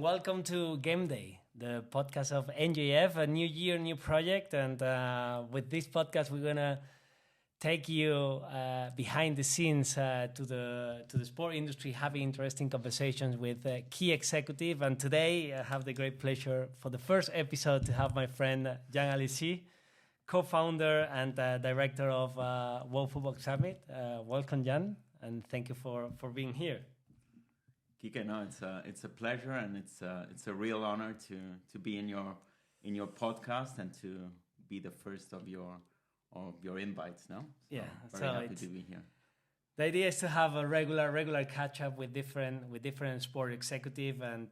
welcome to Gameday, the podcast of NJF, a new year, new project. And with this podcast, we're gonna take you behind the scenes to the sport industry, having interesting conversations with key executive. And today, I have the great pleasure for the first episode to have my friend Alessie, co-founder and director of World Football Summit. Welcome, Jan, and thank you for being here. Kike, no, it's a pleasure, and it's a real honor to be in your podcast and to be the first of your invites. No, so very happy to be here. The idea is to have a regular catch up with different sport executive, and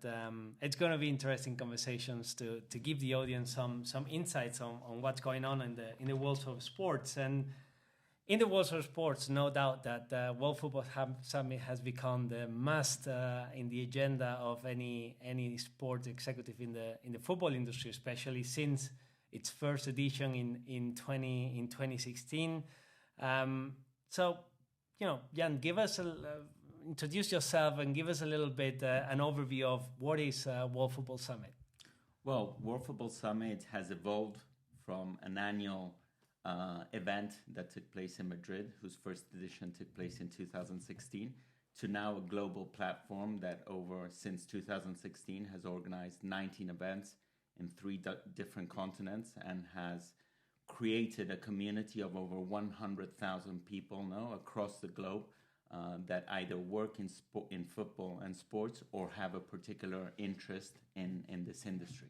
it's going to be interesting conversations to give the audience some insights on what's going on in the world of sports. And in the world of sports, no doubt that the World Football Summit has become the must in the agenda of any sport executive in the football industry, especially since its first edition in 2016. So, Jan, introduce yourself and give us a little bit an overview of what is World Football Summit. Well, World Football Summit has evolved from an annual event that took place in Madrid, whose first edition took place in 2016, to now a global platform that since 2016 has organized 19 events in three different continents and has created a community of over 100,000 people now across the globe that either work in football and sports or have a particular interest in this industry.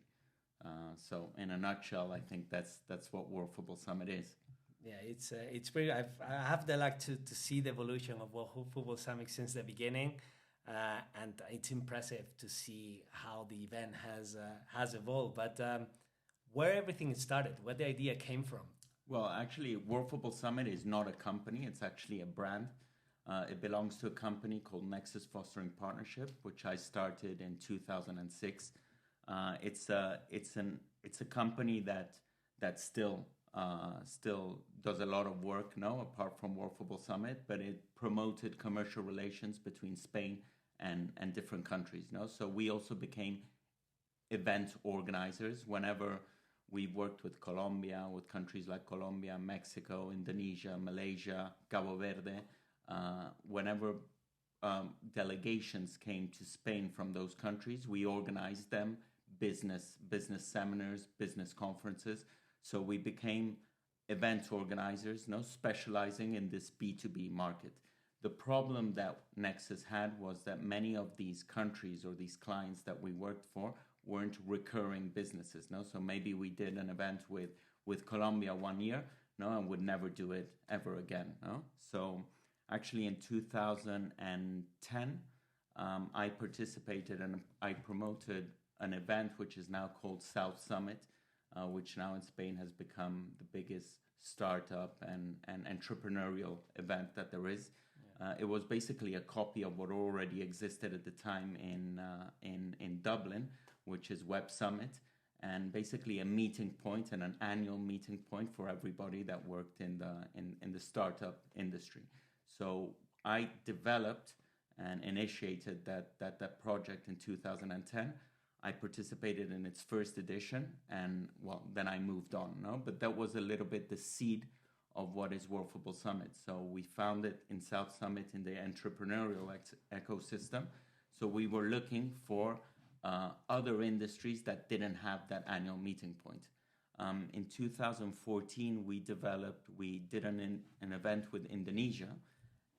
So in a nutshell, I think that's what World Football Summit is. Yeah, it's pretty. I have the luck to see the evolution of World Football Summit since the beginning, and it's impressive to see how the event has evolved. But where everything started, where the idea came from? Well, actually, World Football Summit is not a company; it's actually a brand. It belongs to a company called Nexus Fostering Partnership, which I started in 2006. It's a company that still does a lot of work now, apart from World Football Summit, but it promoted commercial relations between Spain and different countries. No, so we also became event organizers whenever we worked with Colombia, with countries like Colombia, Mexico, Indonesia, Malaysia, Cabo Verde. Whenever delegations came to Spain from those countries, we organized them. Business seminars, business conferences. So we became event organizers, specializing in this B2B market. The problem that Nexus had was that many of these countries or these clients that we worked for weren't recurring businesses. So maybe we did an event with Colombia one year, and would never do it ever again. So actually in 2010, I participated and I promoted an event which is now called South Summit, which now in Spain has become the biggest startup and entrepreneurial event that there is. Yeah. It was basically a copy of what already existed at the time in Dublin, which is Web Summit, and basically a meeting point and an annual meeting point for everybody that worked in the startup industry. So I developed and initiated that project in 2010. I participated in its first edition, and then I moved on. But that was a little bit the seed of what is World Football Summit. So we found it in South Summit in the entrepreneurial ecosystem. So we were looking for other industries that didn't have that annual meeting point. In 2014, we did an event with Indonesia.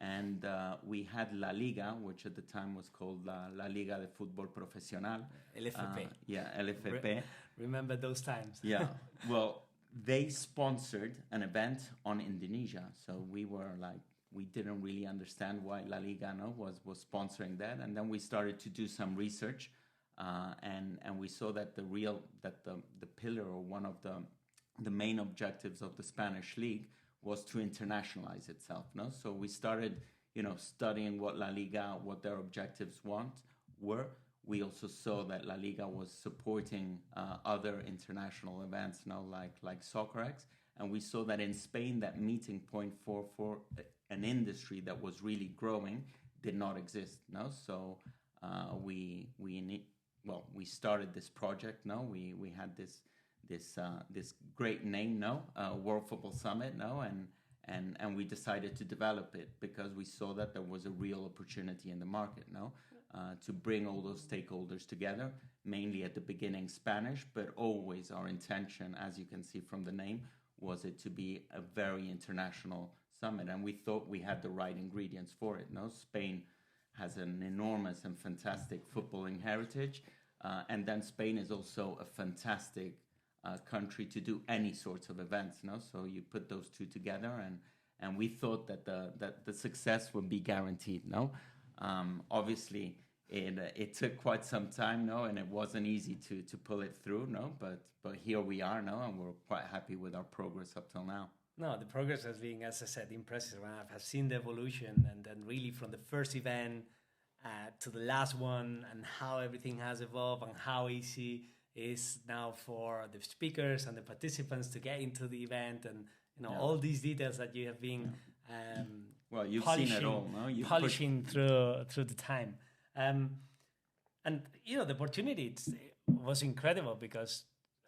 And we had La Liga, which at the time was called La Liga de Fútbol Profesional. LFP. LFP. Remember those times. Yeah. Well, they sponsored an event on Indonesia. So we were we didn't really understand why La Liga was sponsoring that. And then we started to do some research. And we saw that the pillar or one of the main objectives of the Spanish league was to internationalize itself. So we started, studying what La Liga, what their objectives were. We also saw that La Liga was supporting other international events, like SoccerX, and we saw that in Spain, that meeting point for an industry that was really growing did not exist. So we well, we started this project. No, we had this great name. No, World Football Summit. No, and we decided to develop it because we saw that there was a real opportunity in the market. No, to bring all those stakeholders together. Mainly at the beginning Spanish, but always our intention, as you can see from the name, was it to be a very international summit, and we thought we had the right ingredients for it. No, Spain has an enormous and fantastic footballing heritage, and then Spain is also a fantastic country to do any sorts of events. No, so you put those two together, and we thought that the success would be guaranteed. No, obviously. It took quite some time, no, and it wasn't easy to pull it through, no, but here we are, no, and we're quite happy with our progress up till now. No, the progress has been, as I said, impressive. I've seen the evolution, and then really from the first event to the last one, and how everything has evolved, and how easy it is now for the speakers and the participants to get into the event, and all these details that you have been well, you've seen it all, no? You've polishing through the time. And the opportunity was incredible because,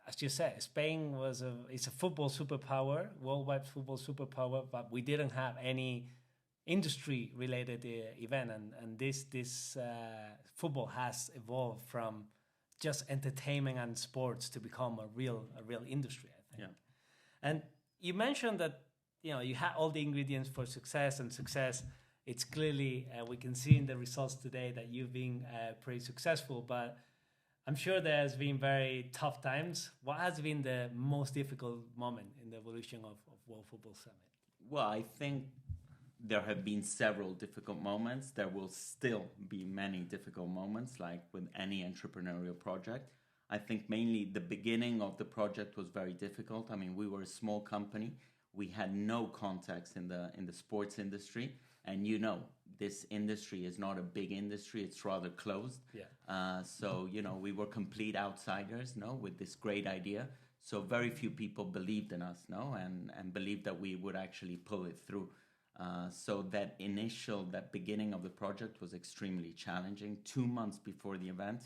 as you said, Spain it's a football superpower, worldwide football superpower, but we didn't have any industry related event, and this football has evolved from just entertainment and sports to become a real industry, I think. Yeah. And you mentioned that you had all the ingredients for success, and success. It's clearly, we can see in the results today that you've been pretty successful, but I'm sure there's been very tough times. What has been the most difficult moment in the evolution of World Football Summit? Well, I think there have been several difficult moments. There will still be many difficult moments, like with any entrepreneurial project. I think mainly the beginning of the project was very difficult. I mean, we were a small company. We had no contacts in the sports industry. And this industry is not a big industry; it's rather closed. Yeah. So we were complete outsiders, with this great idea. So very few people believed in us, and believed that we would actually pull it through. So that beginning of the project was extremely challenging. 2 months before the event,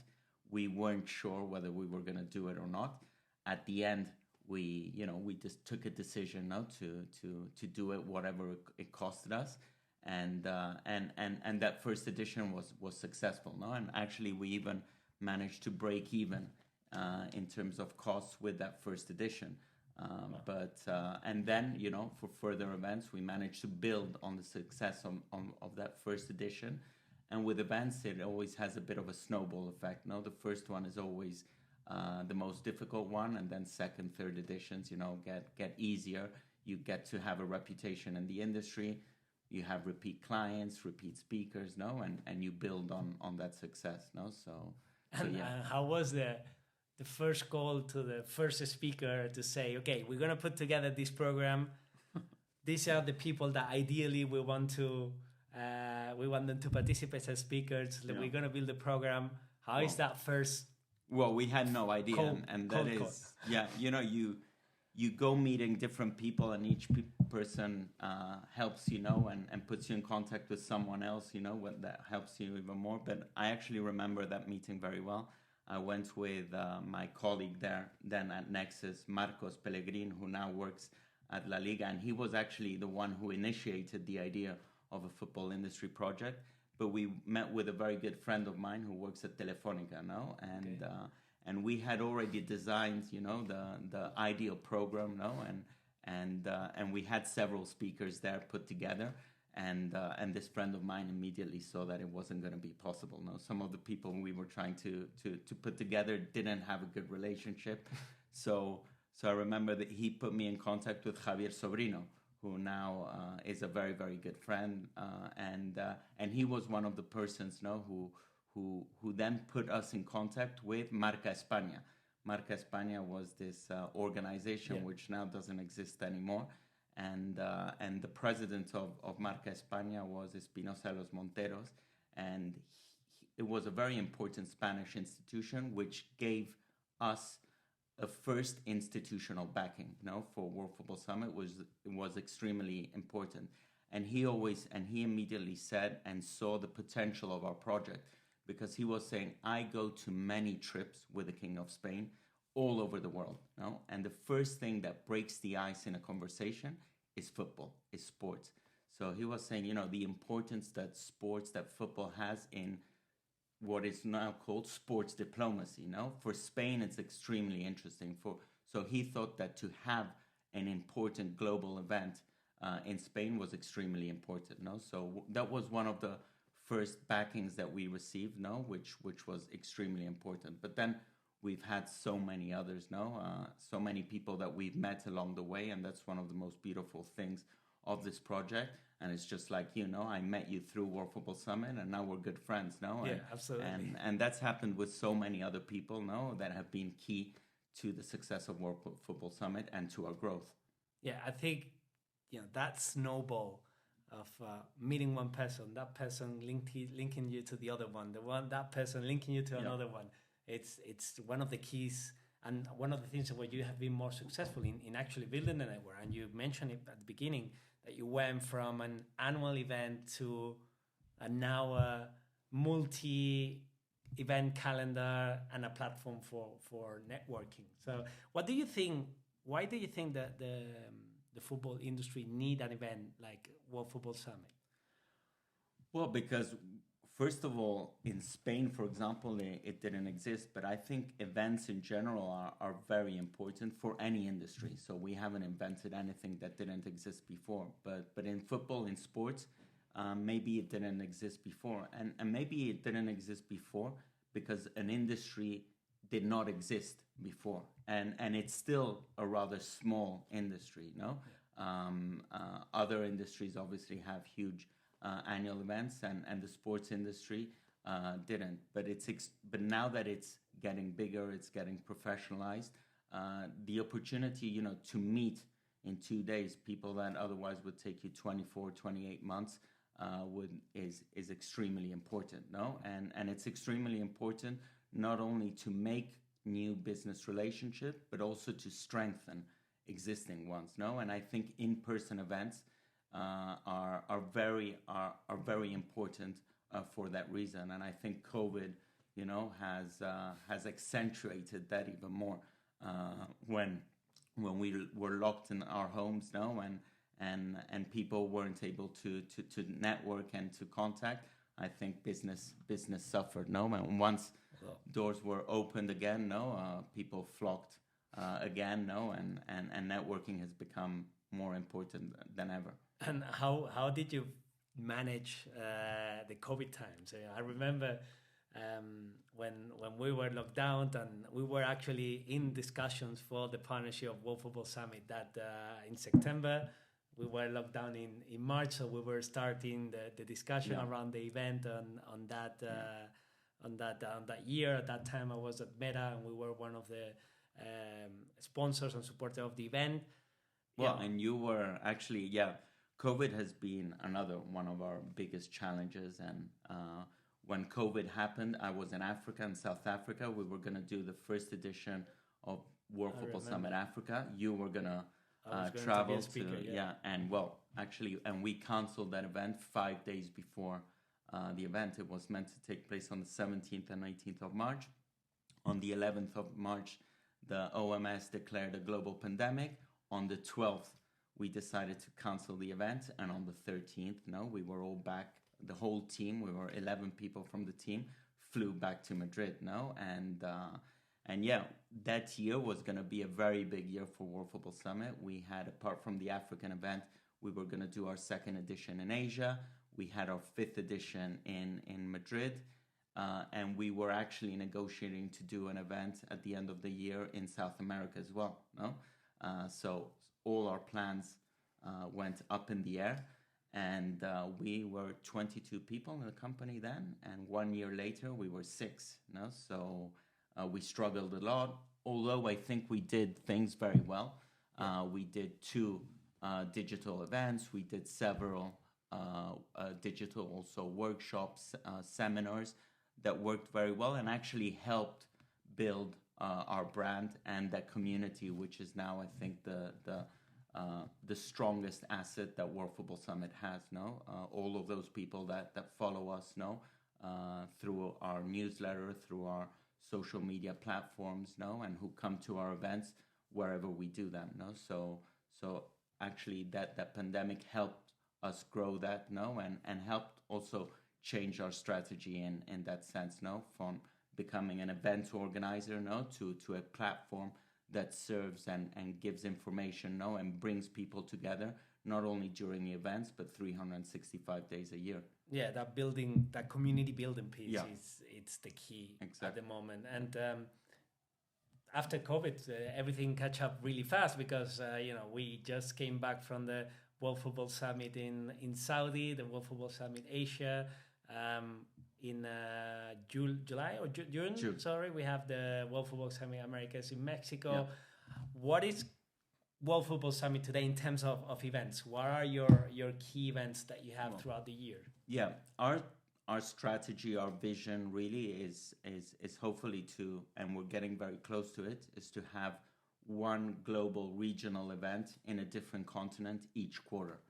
we weren't sure whether we were going to do it or not. At the end, we just took a decision, to do it, whatever it costed us. And that first edition was successful, and actually we even managed to break even in terms of costs with that first edition. And then for further events we managed to build on the success of that first edition. And with events it always has a bit of a snowball effect. The first one is always the most difficult one, and then second, third editions get easier. You get to have a reputation in the industry. You have repeat clients, repeat speakers, and you build on that success, So and how was the first call to the first speaker to say, okay, we're gonna put together this program. These are the people that ideally we want them to participate as speakers. Yeah. We're gonna build the program. How is that first? Well, we had no idea, and that is, you go meeting different people, and each person helps and puts you in contact with someone else, that helps you even more. But I actually remember that meeting very well. I went with my colleague then at Nexus, Marcos Pellegrin, who now works at La Liga, and he was actually the one who initiated the idea of a football industry project. But we met with a very good friend of mine who works at Telefonica now, and we had already designed, the ideal program, and we had several speakers there put together, and this friend of mine immediately saw that it wasn't going to be possible. Some of the people we were trying to put together didn't have a good relationship, so I remember that he put me in contact with Javier Sobrino, who now is a very, very good friend, and he was one of the persons who then put us in contact with Marca España. Marca España was this organization which now doesn't exist anymore, and the president of Marca España was Espinosa Los Monteros, and it was a very important Spanish institution which gave us a first institutional backing, for World Football Summit. was extremely important, and he immediately said and saw the potential of our project, because he was saying, I go to many trips with the King of Spain all over the world, no? And the first thing that breaks the ice in a conversation is football, is sports. So he was saying, the importance that sports, that football has in what is now called sports diplomacy, no? For Spain, it's extremely interesting. So he thought that to have an important global event in Spain was extremely important, no? So that was one of the first backings that we received, no? Which was extremely important. But then we've had so many others, no? So many people that we've met along the way, and that's one of the most beautiful things of this project. And it's just like, I met you through World Football Summit, and now we're good friends, no? Yeah, absolutely. And that's happened with so many other people, no? That have been key to the success of World Football Summit and to our growth. Yeah, I think, that snowball of meeting one person, that person linking you to the other one, that person linking you to another one. It's one of the keys and one of the things where you have been more successful in actually building the network. And you mentioned it at the beginning that you went from an annual event to now a multi-event calendar and a platform for networking. So why do you think that the football industry need an event like World Football Summit? Well, because first of all, in Spain, for example, it didn't exist. But I think events in general are very important for any industry. So we haven't invented anything that didn't exist before. But in football, in sports, maybe it didn't exist before. And maybe it didn't exist before because an industry did not exist before. And it's still a rather small industry, no? Other industries obviously have huge annual events, and the sports industry didn't. But now that it's getting bigger, it's getting professionalized. The opportunity, to meet in 2 days people that otherwise would take you 24, 28 months is extremely important, no? And it's extremely important not only to make new business relationship, but also to strengthen existing ones, no? And I think in-person events are very important for that reason. And I think COVID, has accentuated that even more when we were locked in our homes, no, and people weren't able to network and to contact. I think business suffered, no, and once doors were opened again, no, people flocked again, no, and networking has become more important than ever. And how did you manage the COVID times? I remember when we were locked down, and we were actually in discussions for the partnership of World Football Summit that in September. We were locked down in March, so we were starting the discussion around the event on that year. At that time, I was at Meta, and we were one of the sponsors and supporters of the event. Well, and you were actually, COVID has been another one of our biggest challenges. And when COVID happened, I was in Africa, in South Africa. We were going to do the first edition of World Football Summit Africa. You were going to travel and we canceled that event 5 days before the event. It was meant to take place on the 17th and 18th of March. On the 11th of March, the OMS declared a global pandemic. On the 12th, we decided to cancel the event. And on the 13th, we were all back. The whole team, we were 11 people from the team, flew back to Madrid, And that year was going to be a very big year for World Football Summit. We had, apart from the African event, we were going to do our second edition in Asia. We had our fifth edition in Madrid. And we were actually negotiating to do an event at the end of the year in South America as well. So all our plans went up in the air. And we were 22 people in the company then. And 1 year later, we were 6. So we struggled a lot, although I think we did things very well. We did 2 digital events. We did several digital also workshops, seminars that worked very well and actually helped build our brand and that community, which is now, I think, the strongest asset that World Football Summit has. All of those people that follow us, through our newsletter, through our social media platforms, no, and who come to our events wherever we do them, no. So actually, that pandemic helped us grow that, no, and helped also change our strategy in that sense, no, from becoming an event organizer, no, to a platform that serves and gives information, no, and brings people together, not only during the events, but 365 days a year. Yeah, that community building piece Yeah. it's the key Exactly. at the moment. And after COVID, everything catch up really fast because we just came back from the World Football Summit in Saudi, the World Football Summit Asia. In July or June, sorry, we have the World Football Summit Americas in Mexico. Yeah. What is World Football Summit today in terms of events? What are your key events that you have throughout the year? Yeah, our strategy, our vision really is hopefully to, and we're getting very close to it, is to have one global regional event in a different continent each quarter.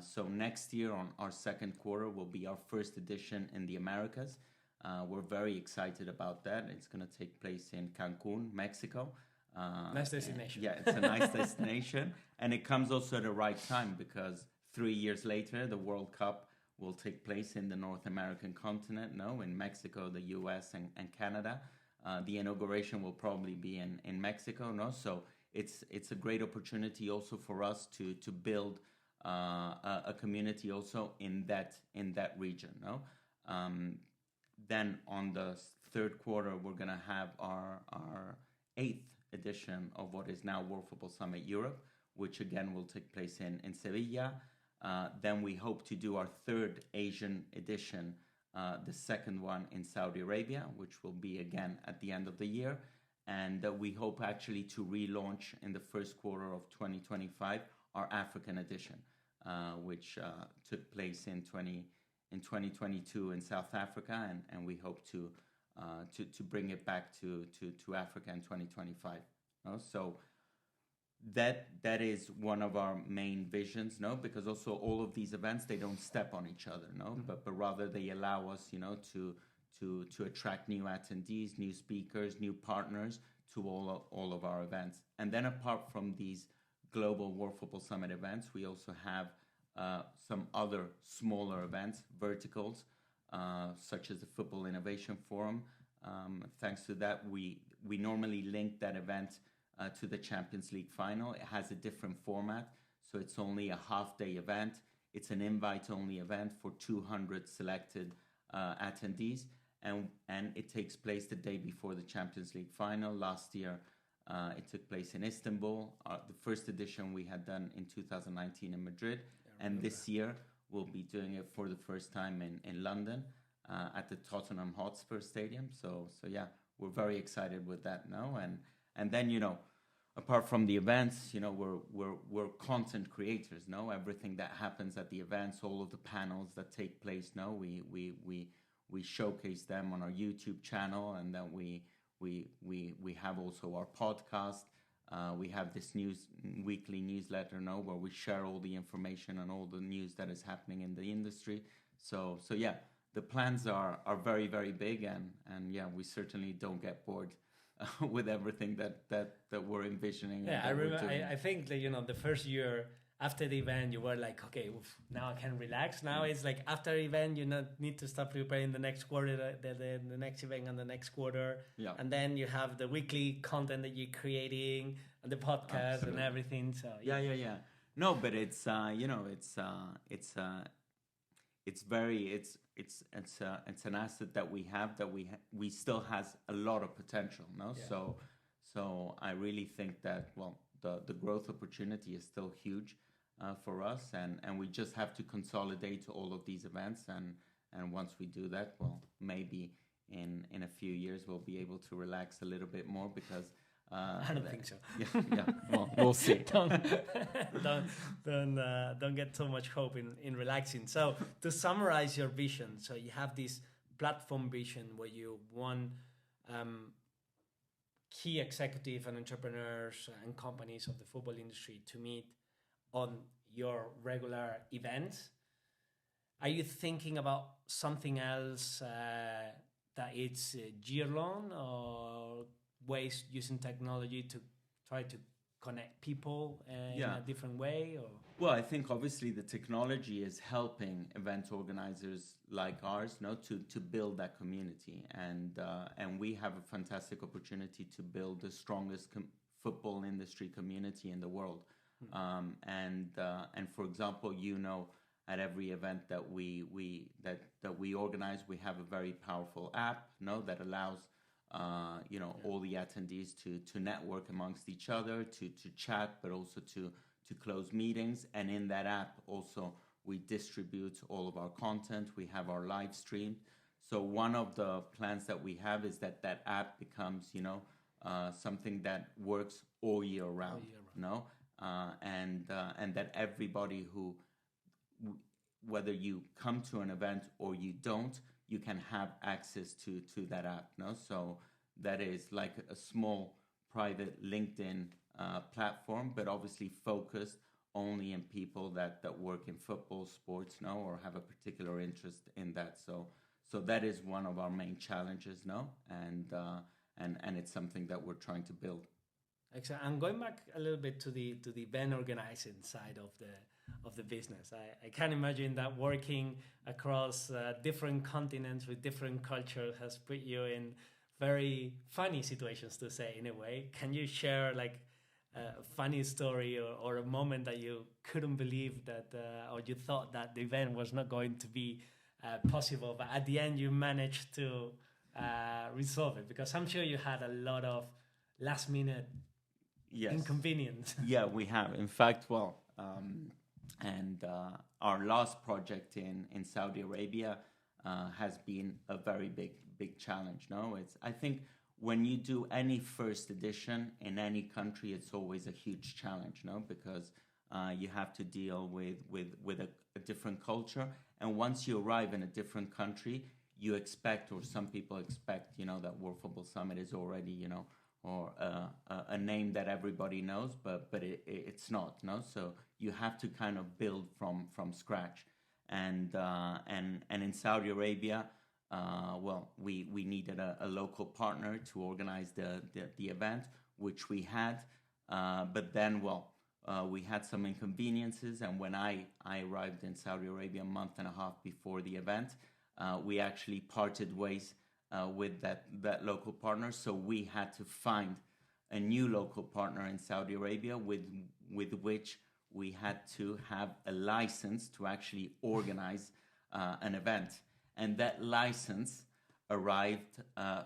So next year on our second quarter will be our first edition in the Americas. We're very excited about that. It's going to take place in Cancun, Mexico. Nice destination. Yeah, it's a nice destination. And it comes also at the right time because 3 years later, the World Cup will take place in the North American continent, no, in Mexico, the US, and Canada. The inauguration will probably be in Mexico, no? So it's a great opportunity also for us to build a community also in that region, no? Then on the third quarter, we're going to have our 8th edition of what is now World Football Summit Europe, which again will take place in Sevilla. Then we hope to do our 3rd Asian edition, the second one in Saudi Arabia, which will be again at the end of the year. And we hope actually to relaunch in the first quarter of 2025 our African edition, which took place in 2022 in South Africa, and we hope to bring it back to Africa in 2025. No? So that is one of our main visions, no, because also all of these events, they don't step on each other, no, but rather they allow us, to attract new attendees, new speakers, new partners to all of our events. And then apart from these global World Football Summit events, we also have some other smaller events, verticals, such as the Football Innovation Forum. Thanks to that, we normally link that event to the Champions League final. It has a different format, so it's only a half-day event. It's an invite-only event for 200 selected attendees, and it takes place the day before the Champions League final. Last year, it took place in Istanbul. The first edition we had done in 2019 in Madrid, and this year we'll be doing it for the first time in London at the Tottenham Hotspur Stadium. So yeah, we're very excited with that now. And then, apart from the events, we're content creators, no? Everything that happens at the events, all of the panels that take place, no? We showcase them on our YouTube channel, and then we have also our podcast. We have this weekly newsletter, no, where we share all the information and all the news that is happening in the industry. So yeah, the plans are very, very big, and yeah, we certainly don't get bored with everything that we're envisioning. Yeah, I think that the first year after the event you were like, okay, now I can relax. Now it's like after the event you need to start preparing the next quarter, the next event and the next quarter. Yeah. And then you have the weekly content that you're creating and the podcast. Absolutely. And everything. So yeah. No, but it's an asset that we have that we still has a lot of potential, no? Yeah. So I really think that the growth opportunity is still huge for us, and we just have to consolidate all of these events, and once we do that, maybe in a few years we'll be able to relax a little bit more because. I don't think so. Yeah. Well, we'll see. Don't get so much hope in relaxing. So to summarize your vision, so you have this platform vision where you want key executive and entrepreneurs and companies of the football industry to meet on your regular events. Are you thinking about something else that it's year-long, or ways using technology to try to connect people in a different way? Or Well, I think obviously the technology is helping event organizers like ours, to build that community, and we have a fantastic opportunity to build the strongest football industry community in the world. And for example, at every event that we organize, we have a very powerful app, that allows all the attendees to network amongst each other, to chat, but also to close meetings. And in that app also we distribute all of our content. We have our live stream. So one of the plans that we have is that app becomes something that works all year round. And that everybody who, whether you come to an event or you don't, you can have access to that app. So that is like a small private LinkedIn platform, but obviously focused only in people that work in football, sports, or have a particular interest in that. So that is one of our main challenges, and it's something that we're trying to build. Excellent. And going back a little bit to the event organizing side of the business, I can imagine that working across different continents with different cultures has put you in very funny situations, to say, in a way. Can you share like a funny story or a moment that you couldn't believe that, or you thought that the event was not going to be possible, but at the end you managed to resolve it? Because I'm sure you had a lot of last minute inconvenience. Yeah, we have. In fact, our last project in Saudi Arabia has been a very big challenge. I think when you do any first edition in any country, it's always a huge challenge, because you have to deal with a different culture. And once you arrive in a different country, you expect, or some people expect, that World Football Summit is already, or a name that everybody knows, but it's not. So you have to kind of build from scratch. And in Saudi Arabia, we needed a local partner to organize the event, which we had. But then, we had some inconveniences, and when I arrived in Saudi Arabia a month and a half before the event, we actually parted ways with that local partner. So we had to find a new local partner in Saudi Arabia with which we had to have a license to actually organize an event. And that license arrived 5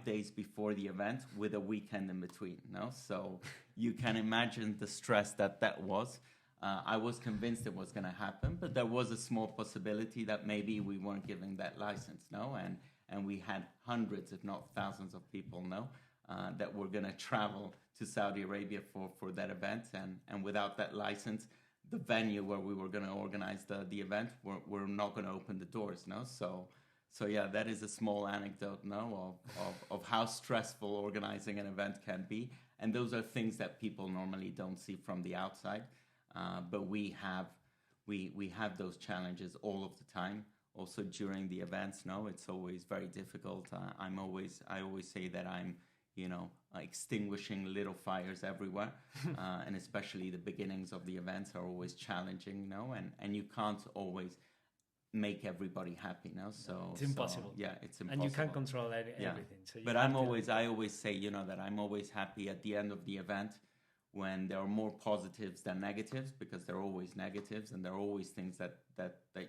days before the event, with a weekend in between. So you can imagine the stress that was. I was convinced it was going to happen, but there was a small possibility that maybe we weren't giving that license. And we had hundreds, if not thousands, of people that were going to travel to Saudi Arabia for that event. And without that license, the venue where we were going to organize the event, we're not going to open the doors. So yeah, that is a small anecdote of how stressful organizing an event can be. And those are things that people normally don't see from the outside. But we have those challenges all of the time. Also during the events, it's always very difficult. I always say that I'm, extinguishing little fires everywhere, and especially the beginnings of the events are always challenging, and you can't always make everybody happy. So it's impossible. It's impossible. And you can't control everything. So but I always say, that I'm always happy at the end of the event when there are more positives than negatives, because there are always negatives and there are always things that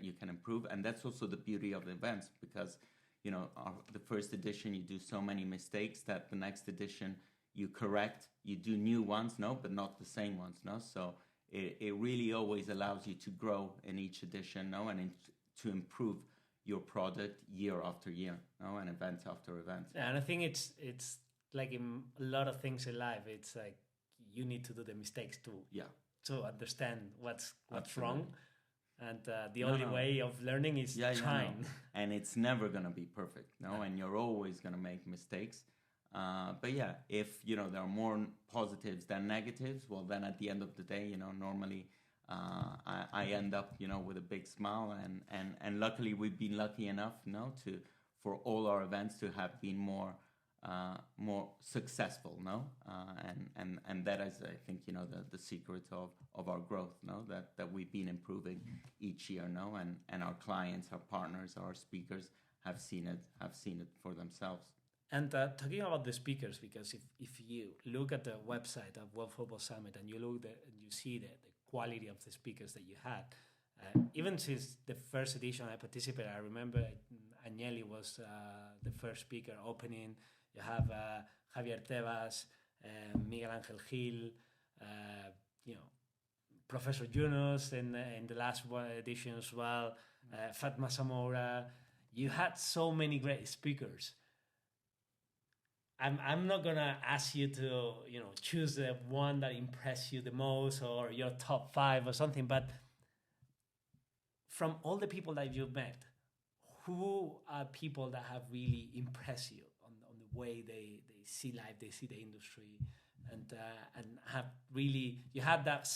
you can improve. And that's also the beauty of the events, because the first edition you do so many mistakes that the next edition you correct, you do new ones, but not the same ones. So it really always allows you to grow in each edition, and to improve your product year after year, and event after event. Yeah, and I think it's like in a lot of things in life, it's like you need to do the mistakes to understand what's wrong. And the only way of learning is trying. And it's never going to be perfect, and you're always going to make mistakes. But if there are more positives than negatives, well, then at the end of the day, normally I end up, with a big smile, and luckily we've been lucky enough, to for all our events to have been more successful, no, and that is, I think, the secret of our growth, no, that we've been improving each year, no, and our clients, our partners, our speakers have seen it for themselves. And talking about the speakers, because if you look at the website of World Football Summit and you see the quality of the speakers that you had, even since the first edition I participated, I remember Agnelli was the first speaker opening. You have Javier Tebas, Miguel Angel Gil, Professor Yunus in the last edition as well, Fatma Zamora. You had so many great speakers. I'm not gonna ask you to choose the one that impressed you the most or your top 5 or something, but from all the people that you've met, who are people that have really impressed you on the way they see life, they see the industry, and have really, you have that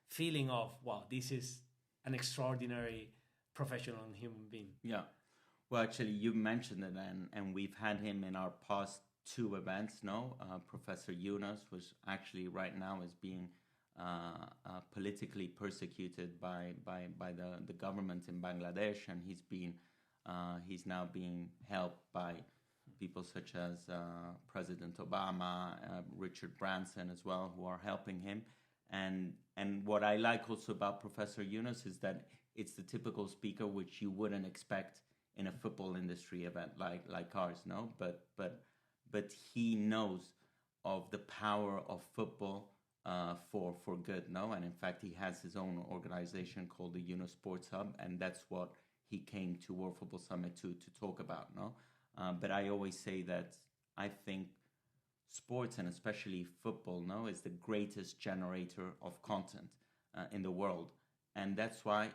feeling of, wow, this is an extraordinary professional and human being. Yeah. Well, actually, you mentioned it, and we've had him in our past 2 events. No, Professor Yunus was actually right now is being politically persecuted by the government in Bangladesh, and he's now being helped by people such as President Obama, Richard Branson as well, who are helping him. And what I like also about Professor Yunus is that it's the typical speaker which you wouldn't expect in a football industry event like ours, no? But he knows of the power of football for good, no? And in fact, he has his own organization called the Yunus Sports Hub, and that's what he came to World Football Summit to talk about, no? But I always say that I think sports, and especially football, no, is the greatest generator of content in the world, and that's why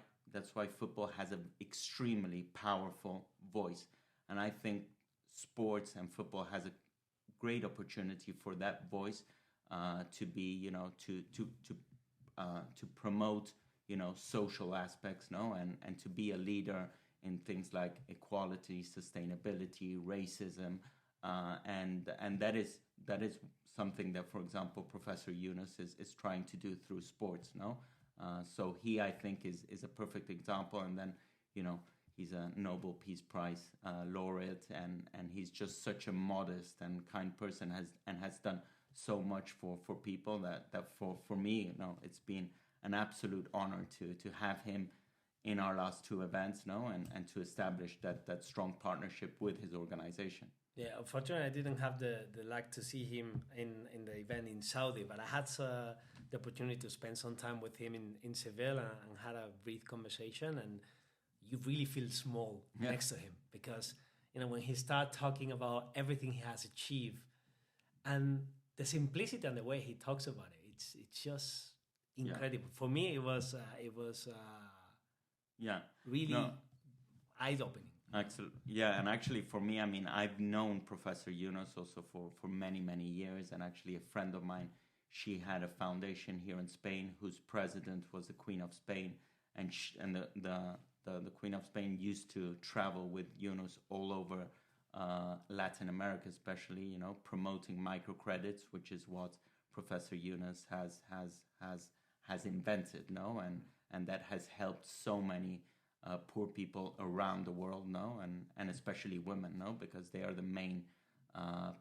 football has an extremely powerful voice. And I think sports and football has a great opportunity for that voice to be, to promote, social aspects, no, and to be a leader in things like equality, sustainability, racism, and that is something that, for example, Professor Yunus is trying to do through sports, no. So he, I think, is a perfect example. And then, he's a Nobel Peace Prize laureate, and he's just such a modest and kind person, has done so much for people that for me, it's been an absolute honor to have him in our last 2 events, and to establish that strong partnership with his organization. Yeah, unfortunately, I didn't have the luck to see him in the event in Saudi, but I had the opportunity to spend some time with him in Seville and had a brief conversation, and you really feel small next to him, because when he starts talking about everything he has achieved and the simplicity and the way he talks about it, it's just incredible. For me, it was really eye-opening. Excellent. Yeah, and actually for me, I mean, I've known Professor Yunus also for many, many years, and actually a friend of mine, she had a foundation here in Spain whose president was the Queen of Spain, and the Queen of Spain used to travel with Yunus all over Latin America, especially, promoting microcredits, which is what Professor Yunus has invented, no, and that has helped so many poor people around the world, no, and especially women, no, because they are the main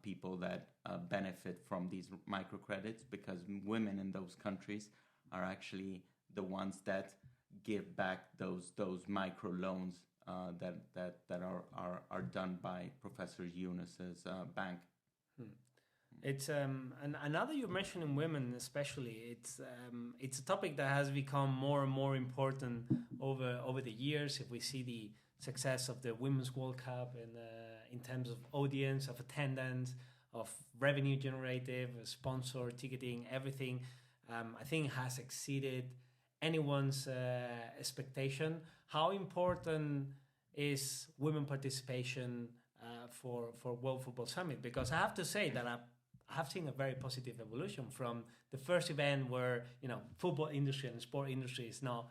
people that benefit from these microcredits, because women in those countries are actually the ones that give back those micro loans that are done by Professor Yunus's bank. It's and now that you're mentioning women, especially, it's a topic that has become more and more important over the years. If we see the success of the Women's World Cup in terms of audience, of attendance, of revenue generative, sponsor, ticketing, everything, I think has exceeded anyone's expectation. How important is women participation for World Football Summit? Because I have to say that have seen a very positive evolution from the first event where, football industry and sport industry is now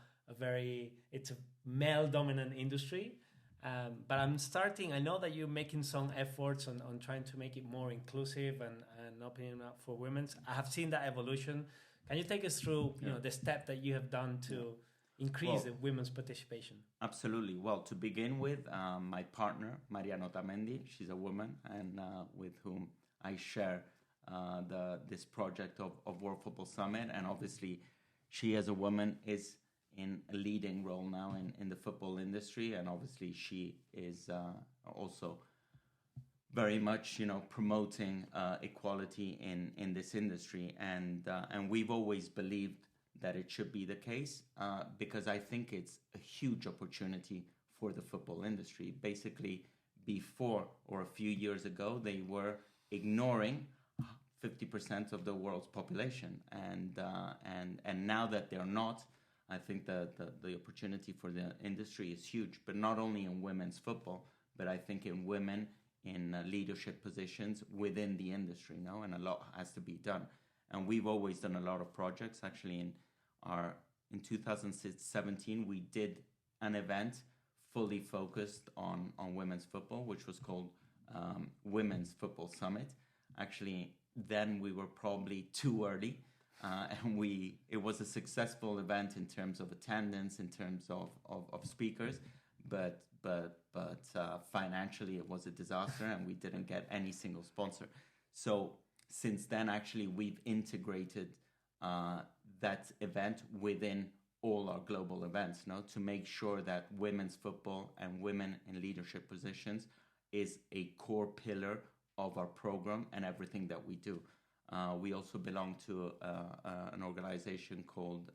it's a male dominant industry. But I know that you're making some efforts on trying to make it more inclusive and opening up for women. I have seen that evolution. Can you take us through, the step that you have done to increase the women's participation? Absolutely. Well, to begin with, my partner, Mariano Tamendi, she's a woman, and with whom I share this project of World Football Summit. And obviously, she as a woman is in a leading role now in the football industry, and obviously she is also very much promoting equality in this industry, and we've always believed that it should be the case, because I think it's a huge opportunity for the football industry. Basically, before or a few years ago, they were ignoring 50% of the world's population, and now that they're not, I think that the opportunity for the industry is huge, but not only in women's football, but I think in women in leadership positions within the industry, and a lot has to be done. And we've always done a lot of projects. Actually, in 2017, we did an event fully focused on women's football, which was called Women's Football Summit. Actually, then we were probably too early. And it was a successful event in terms of attendance, in terms of speakers, but financially it was a disaster, and we didn't get any single sponsor. So since then, actually, we've integrated that event within all our global events, to make sure that women's football and women in leadership positions is a core pillar of our program and everything that we do. We also belong to an organization called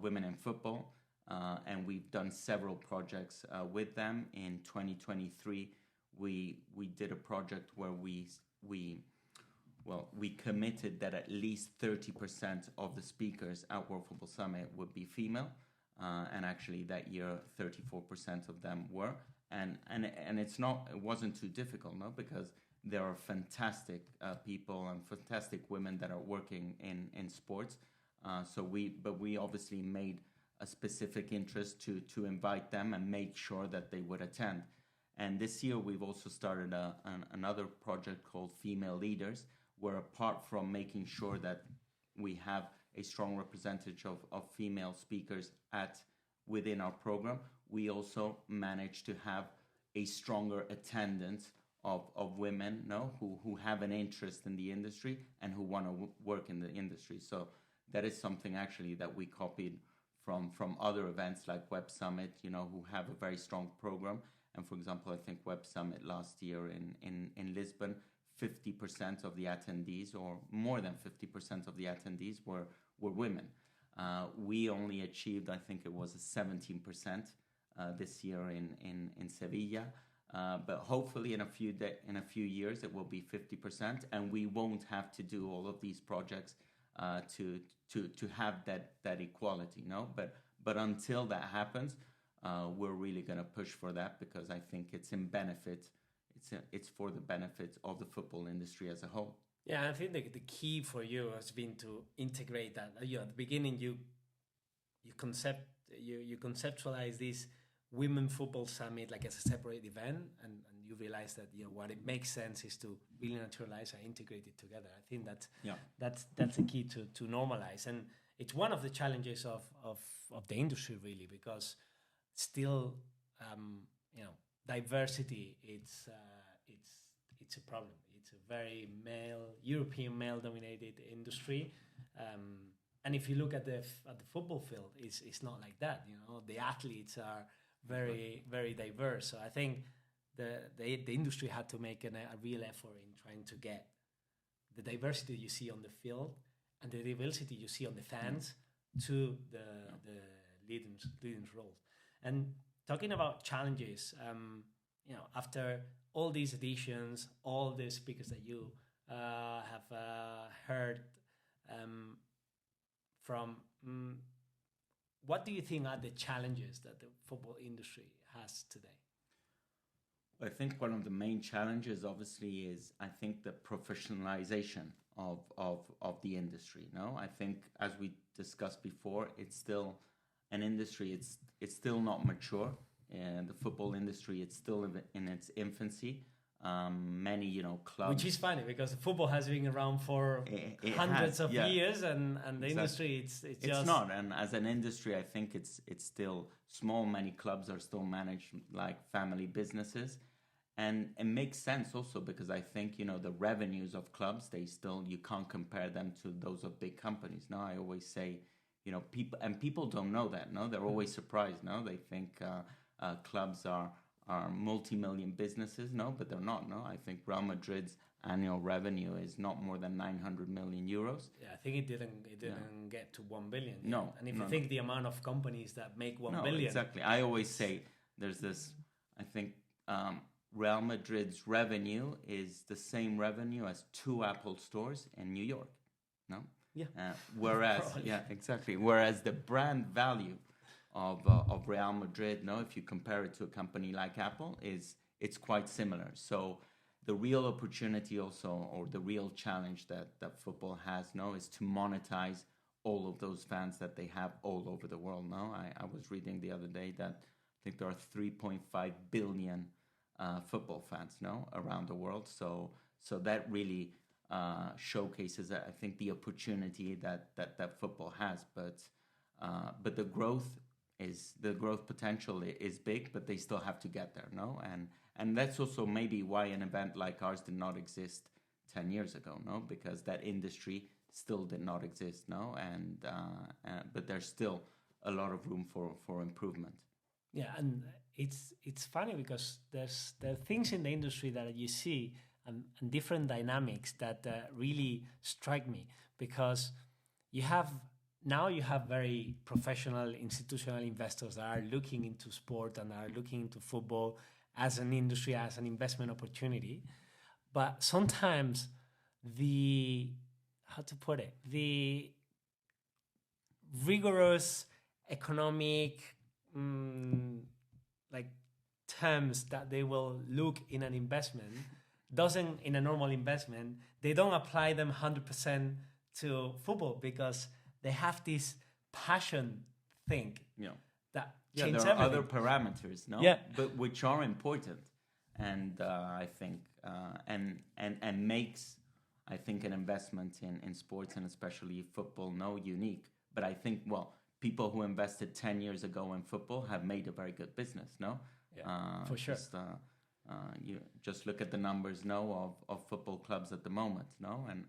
Women in Football, and we've done several projects with them. In 2023, we did a project where we committed that at least 30% of the speakers at World Football Summit would be female, and actually that year 34% of them were, and it wasn't too difficult, because there are fantastic people and fantastic women that are working in sports. But we obviously made a specific interest to invite them and make sure that they would attend. And this year we've also started another project called Female Leaders, where apart from making sure that we have a strong representation of female speakers within our program, we also managed to have a stronger attendance of women who have an interest in the industry and who want to work in the industry. So that is something actually that we copied from other events like Web Summit, who have a very strong program. And for example, I think Web Summit last year in Lisbon, 50% of the attendees, or more than 50% of the attendees were women. We only achieved, I think it was 17% this year in Sevilla. But hopefully in a few years it will be 50%, and we won't have to do all of these projects to have that equality, But until that happens, we're really going to push for that, because I think it's for the benefit of the football industry as a whole. Yeah, I think the key for you has been to integrate that. At the beginning, you conceptualize this Women Football Summit like as a separate event, and you realize that what it makes sense is to really naturalize and integrate it together. I think that's the key to normalize, and it's one of the challenges of the industry, really, because still diversity it's a problem. It's a very European male dominated industry, and if you look at the football field, it's not like that. The athletes are very, very diverse. So I think the industry had to make a real effort in trying to get the diversity you see on the field and the diversity you see on the fans to the leading roles. And talking about challenges, after all these editions, all the speakers that you have heard from, what do you think are the challenges that the football industry has today? I think one of the main challenges, obviously, is I think the professionalization of the industry. No, I think as we discussed before, it's still an industry. It's still not mature, and the football industry it's still in its infancy. Many clubs, which is funny because football has been around for hundreds of years, and the exactly. industry it's just not. And as an industry, I think it's still small. Many clubs are still managed like family businesses, and it makes sense also because I think the revenues of clubs, you can't compare them to those of big companies. No, I always say people don't know that. No, they're always surprised. No, they think clubs are multi-million businesses. No, but they're not. No, I think Real Madrid's annual revenue is not more than 900 million euros. Yeah, I think it didn't get to 1 billion. No, and if you think the amount of companies that make 1 billion, exactly. I always say there's this. I think Real Madrid's revenue is the same revenue as 2 Apple stores in New York. No. Yeah. Whereas, yeah, exactly. Whereas the brand value of Real Madrid, if you compare it to a company like Apple, it's quite similar. So the real opportunity also, or the real challenge that football has, is to monetize all of those fans that they have all over the world. I was reading the other day that I think there are 3.5 billion football fans, around the world. So that really showcases, I think, the opportunity that football has. But the growth potential is big, but they still have to get there, and that's also maybe why an event like ours did not exist 10 years ago, because that industry still did not exist, but there's still a lot of room for improvement. Yeah, and it's funny because there are things in the industry that you see and different dynamics that really strike me, because you have very professional institutional investors that are looking into sport and are looking into football as an industry, as an investment opportunity. But sometimes the rigorous economic terms that they will look in an investment in a normal investment, they don't apply them 100% to football, because they have this passion thing that changes there are everything. Other parameters, but which are important, and I think and makes, I think, an investment in sports, and especially football, unique. But I think, people who invested 10 years ago in football have made a very good business, for sure. You just look at the numbers, of football clubs at the moment,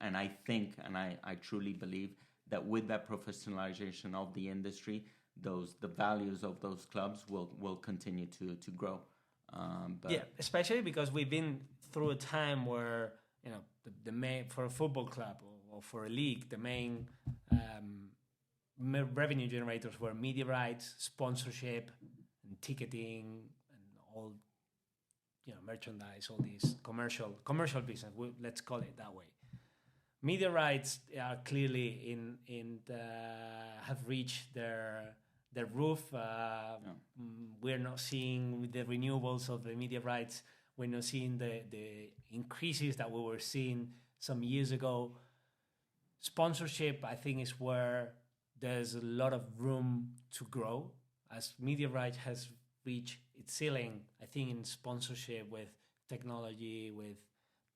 and I think, and I truly believe that with that professionalization of the industry, the values of those clubs will continue to grow. Especially because we've been through a time where the main, for a football club or for a league, the main revenue generators were media rights, sponsorship, and ticketing, and all merchandise, all these commercial business. Let's call it that way. Media rights are clearly have reached their roof. We're not seeing the renewables of the media rights. We're not seeing the increases that we were seeing some years ago. Sponsorship, I think, is where there's a lot of room to grow, as media rights has reached its ceiling, I think, in sponsorship, with technology, with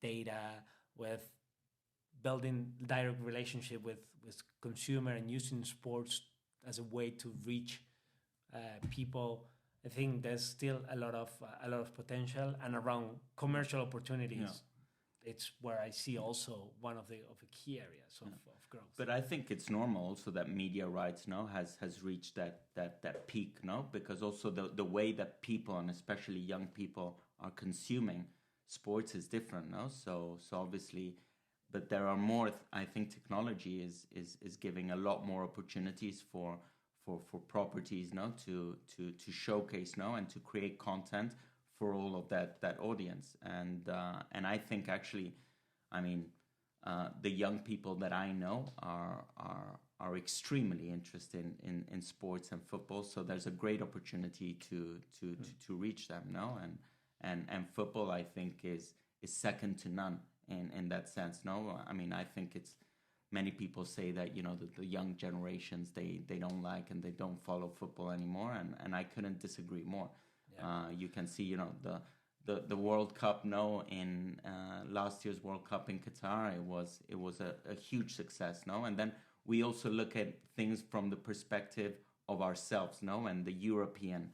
data, with building direct relationship with consumer, and using sports as a way to reach people. I think there's still a lot of potential, and around commercial opportunities. It's where I see also one of the key areas of growth. But I think it's normal also that media rights has reached that peak, because also the way that people, and especially young people, are consuming sports is different, so obviously, but there are more. I think technology is giving a lot more opportunities for properties to showcase and to create content for all of that audience, and I think actually, I mean, the young people that I know are extremely interested in sports and football, so there's a great opportunity to reach them, and football, I think, is second to none in that sense. No, I mean, I think it's many people say that, you know, the young generations, they don't like and they don't follow football anymore, and I couldn't disagree more. You can see, you know, the World Cup, no, in last year's World Cup in Qatar, it was a huge success, no, and then we also look at things from the perspective of ourselves, no, and the European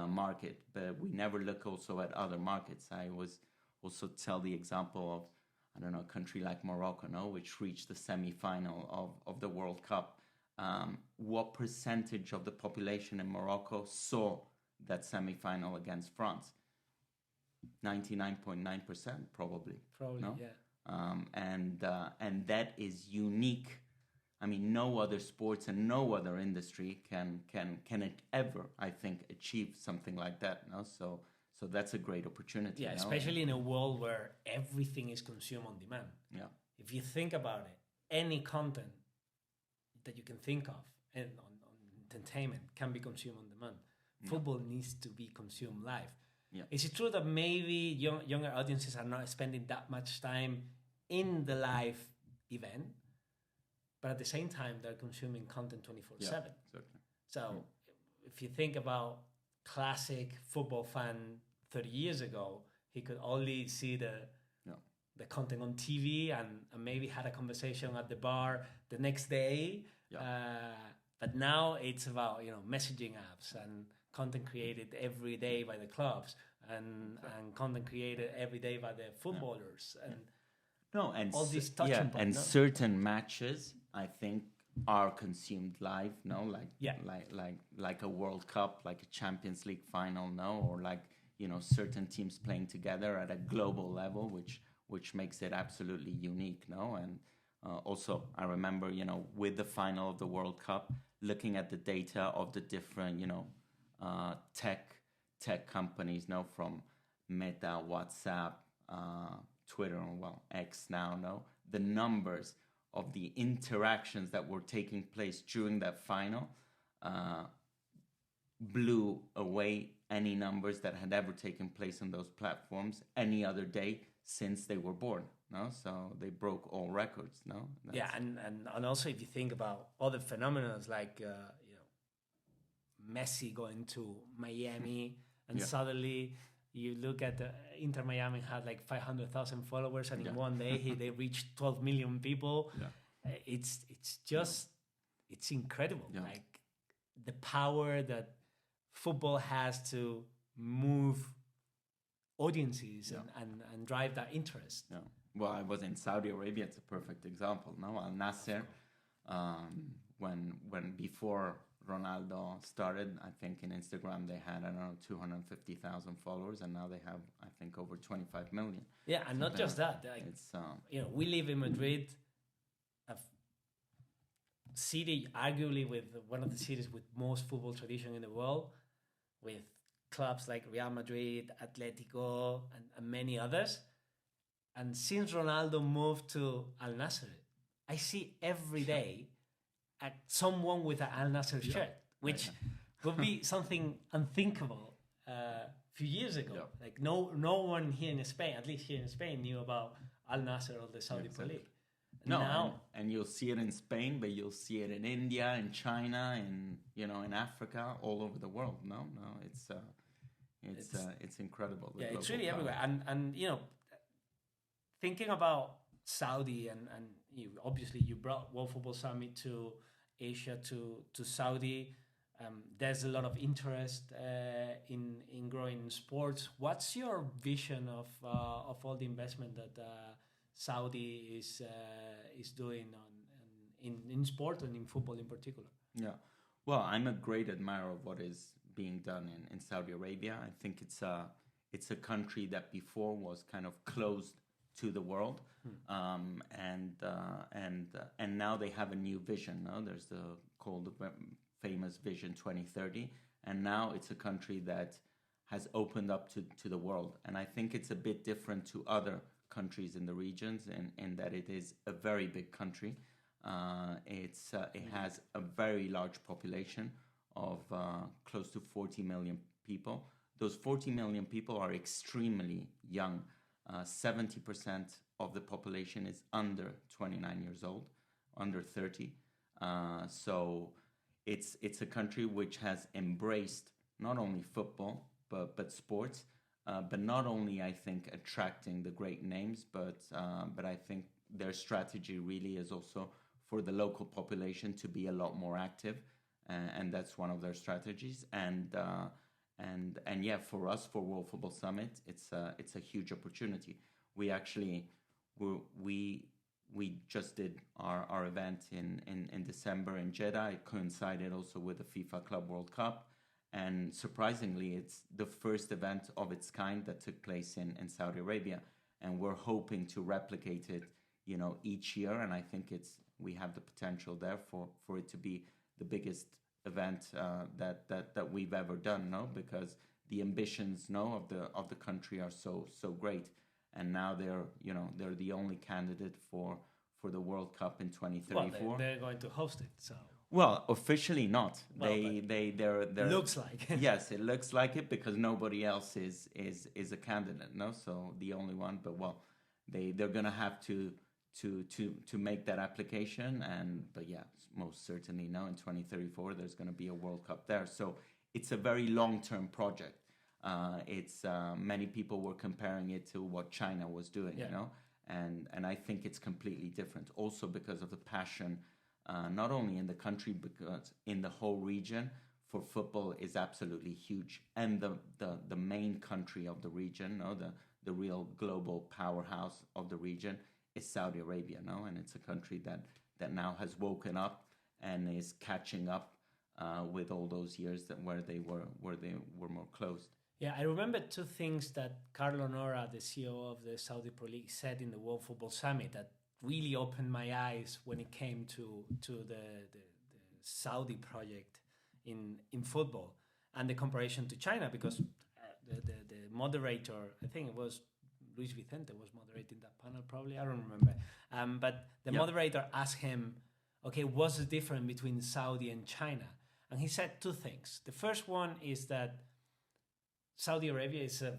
market, but we never look also at other markets. I was also tell the example of, I don't know, a country like Morocco, no, which reached the semi-final of the World Cup. What percentage of the population in Morocco saw that semi-final against France? 99.9% probably. Probably, no? Yeah. And that is unique. I mean, no other sports and no other industry can ever, I think, achieve something like that. No, so that's a great opportunity. Yeah, no? especially in a world where everything is consumed on demand. Yeah. If you think about it, any content that you can think of and on entertainment can be consumed on demand. Yeah. Football needs to be consumed live. Yeah. Is it true that maybe younger audiences are not spending that much time in the live event, but at the same time they're consuming content 24/7? Yeah, exactly. So if you think about classic football fan 30 years ago, he could only see the content on TV and maybe had a conversation at the bar the next day. Yeah. But now it's about, you know, messaging apps and content created every day by the clubs and content created every day by the footballers and and all these touching points. And certain matches, I think, are consumed live, no, like a World Cup, like a Champions League final, no, or like, you know, certain teams playing together at a global level, which makes it absolutely unique, no, and also I remember, you know, with the final of the World Cup, looking at the data of the different, you know, tech companies, no, from Meta, WhatsApp, Twitter, well, X now, no, the numbers of the interactions that were taking place during that final blew away any numbers that had ever taken place on those platforms any other day since they were born. No, so they broke all records. No, yeah, and also if you think about other phenomena like you know, Messi going to Miami and suddenly you look at Inter Miami had like 500,000 followers, and in one day they reached 12 million people. Yeah. It's just it's incredible. Yeah. Like the power that football has to move audiences and drive that interest. Yeah. Well, I was in Saudi Arabia. It's a perfect example. No, Al Nasser, when before Ronaldo started, I think in Instagram they had, I don't know, 250,000 followers, and now they have, I think, over 25 million. Yeah, and not just that. Like, it's you know, we live in Madrid, a city arguably with one of the cities with most football tradition in the world, with clubs like Real Madrid, Atletico, and many others. And since Ronaldo moved to Al Nassr, I see every day someone with an Al Nassr shirt, which would be something unthinkable a few years ago. Yeah. Like no one here in Spain, at least here in Spain, knew about Al Nassr or the Saudi Pro League. No, now, and you'll see it in Spain, but you'll see it in India, in China, in in Africa, all over the world. No, it's incredible. Yeah, it's really everywhere. And you know, thinking about Saudi and obviously you brought World Football Summit to Asia to Saudi. There's a lot of interest in growing sports. What's your vision of all the investment that Saudi is doing in sport and in football in particular? Yeah, well, I'm a great admirer of what is being done in Saudi Arabia. I think it's a country that before was kind of closed to the world, and now they have a new vision. No? There's the famous Vision 2030, and now it's a country that has opened up to the world. And I think it's a bit different to other countries in the regions in that it is a very big country. It has a very large population of close to 40 million people. those 40 million people are extremely young. 70% of the population is under 29 years old, under 30. So it's a country which has embraced not only football but sports, but not only, I think, attracting the great names, but I think their strategy really is also for the local population to be a lot more active, and that's one of their strategies. And yeah, for us, for World Football Summit, it's a huge opportunity. We just did our event in December in Jeddah. It coincided also with the FIFA Club World Cup. And surprisingly, it's the first event of its kind that took place in Saudi Arabia. And we're hoping to replicate it, each year. And I think we have the potential there for it to be the biggest event that we've ever done, no? Because the ambitions, no, of the country are so great. And now they're the only candidate for the World Cup in 2034. Well, they're going to host it, so. Well, officially not. Well, they're looks like. Yes, it looks like it because nobody else is a candidate, no? So the only one, but they're gonna have to make that application, but yeah, most certainly no. In 2034, there's gonna be a World Cup there. So it's a very long-term project. It's many people were comparing it to what China was doing, and I think it's completely different. Also because of the passion. Not only in the country, because in the whole region for football is absolutely huge. And the main country of the region, the real global powerhouse of the region is Saudi Arabia, and it's a country that now has woken up and is catching up with all those years where they were more closed. Yeah, I remember two things that Carlo Nora, the CEO of the Saudi Pro League, said in the World Football Summit that really opened my eyes when it came to the Saudi project in football and the comparison to China, because the moderator, I think it was Luis Vicente was moderating that panel, probably, I don't remember, but the moderator asked him, okay, what's the difference between Saudi and China? And he said two things. The first one is that Saudi Arabia is a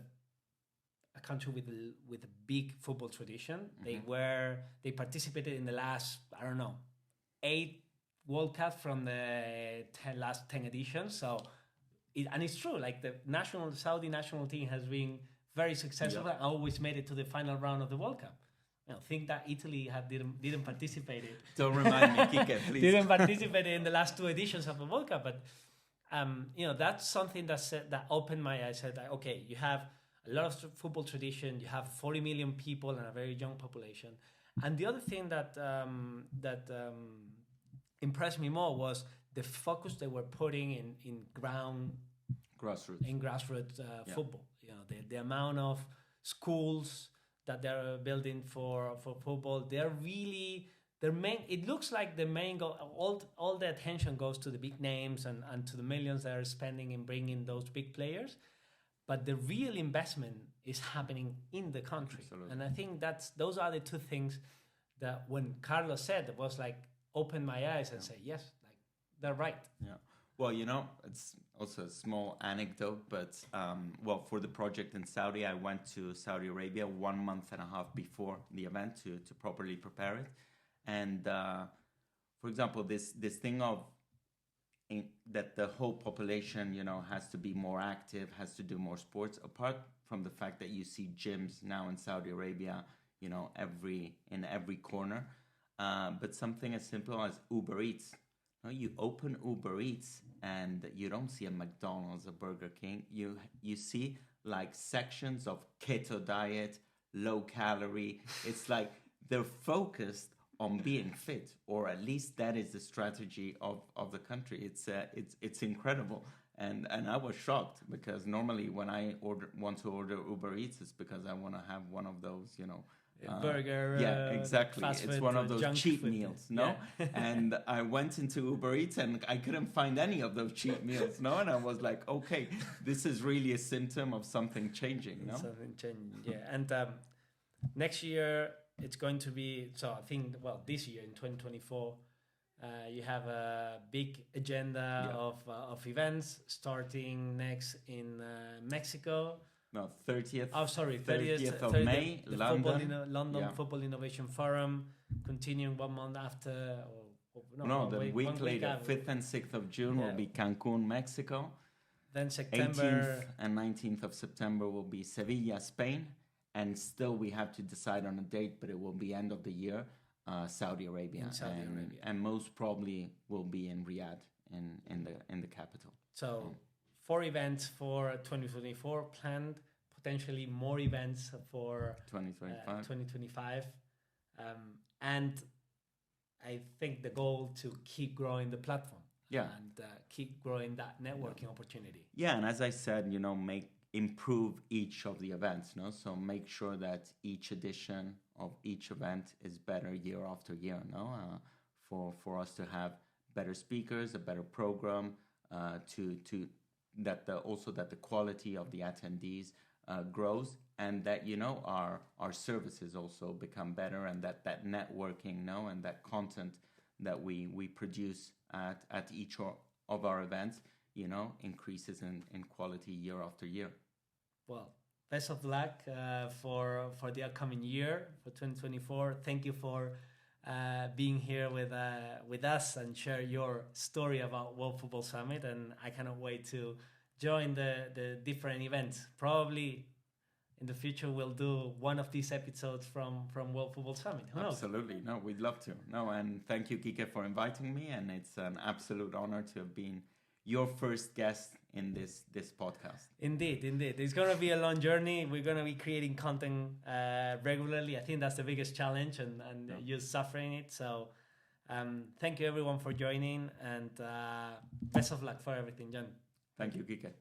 country with a big football tradition. Mm-hmm. They participated in the last, 8 World Cups from the last 10 editions. So, and it's true. Like the Saudi national team has been very successful and always made it to the final round of the World Cup. Think that Italy didn't participate. Don't remind me, Kike, please. Didn't participate in the last 2 editions of the World Cup, but that's something that opened my eyes. Said that, okay, you have a lot of football tradition. You have 40 million people and a very young population. And the other thing that impressed me more was the focus they were putting in grassroots football. The amount of schools that they're building for football. It looks like the main goal. All the attention goes to the big names and to the millions that are spending in bringing those big players. But the real investment is happening in the country. Absolutely. And I think those are the two things that when Carlos said, it was like, open my eyes and say, yes, like they're right. Yeah. Well, it's also a small anecdote, but for the project in Saudi, I went to Saudi Arabia 1.5 months before the event to properly prepare it. And for example, this thing of that the whole population, has to be more active, has to do more sports. Apart from the fact that you see gyms now in Saudi Arabia, in every corner, but something as simple as Uber Eats. You open Uber Eats and you don't see a McDonald's, a Burger King. You see like sections of keto diet, low calorie. It's like they're focused on being fit, or at least that is the strategy of the country. It's incredible, and I was shocked because normally when I want to order Uber Eats, it's because I want to have one of those, burger. Yeah, exactly. Fast it's food, one of those cheat food. meals, no? Yeah. And I went into Uber Eats and I couldn't find any of those cheat meals, no? And I was like, okay, this is really a symptom of something changing, no? Something changing, yeah. And next year it's going to be, so I think, this year in 2024, You have a big agenda of events starting next in Mexico. No, 30th. Oh, sorry, 30th of 30th, May, the London. London Football Innovation Forum, continuing 1 month after. The week later, 5th and 6th of June will be Cancun, Mexico. Then September 18th and 19th of September will be Sevilla, Spain. And still we have to decide on a date, but it will be end of the year, Saudi Arabia. And most probably will be in Riyadh, in the capital. So 4 events for 2024 planned, potentially more events for 2025. And I think the goal to keep growing the platform and keep growing that networking opportunity. Yeah, and as I said, improve each of the events, no? So make sure that each edition of each event is better year after year, no? For us to have better speakers, a better program, that the quality of the attendees grows, and that our services also become better, and that networking, no, and that content that we produce at each of our events, increases in quality year after year. Well, best of luck for the upcoming year, for 2024. Thank you for being here with us and share your story about World Football Summit. And I cannot wait to join the different events. Probably in the future we'll do one of these episodes from World Football Summit. Who knows? Absolutely. No, we'd love to. No, and thank you, Kike, for inviting me. And it's an absolute honor to have been your first guest in this podcast. Indeed. It's going to be a long journey. We're going to be creating content regularly. I think that's the biggest challenge, and you're suffering it. So thank you everyone for joining, and best of luck for everything, John. Thank you, Kike.